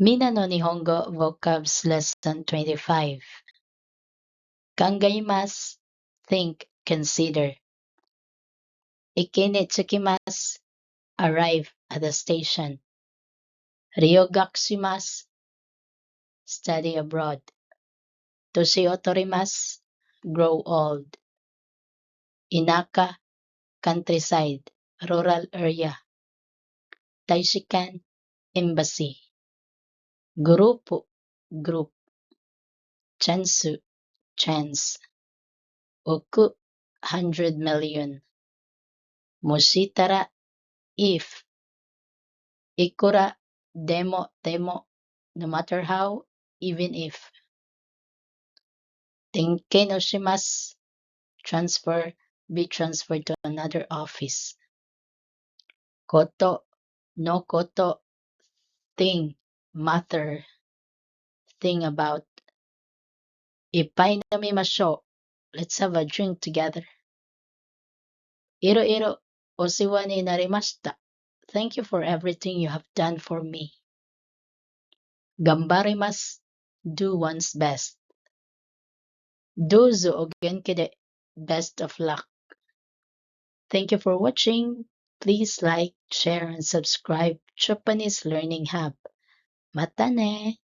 Mina no Nihongo Vocabs Lesson 25. Kangaimasu, think, consider. Iki ni tsukimasu, arrive at the station. Ryogakushimasu, study abroad. Toshi otorimasu, grow old. Inaka, countryside, rural area. Taishikan, embassy. Grupo, group. Chansu, chance. Oku, 100 million. Moshitara, if. Ikura, demo, no matter how, even if. Tenkei no shimasu, transfer, be transferred to another office. Koto, no koto, thing, matter, thing about. Ippai namimashou, let's have a drink together. Iro osiwa ni narimashita. Thank you for everything you have done for me. Gambarimasu, do one's best. Dozo o genki de, best of luck. Thank you for watching. Please like, share, and subscribe Japanese Learning Hub. Mata ne!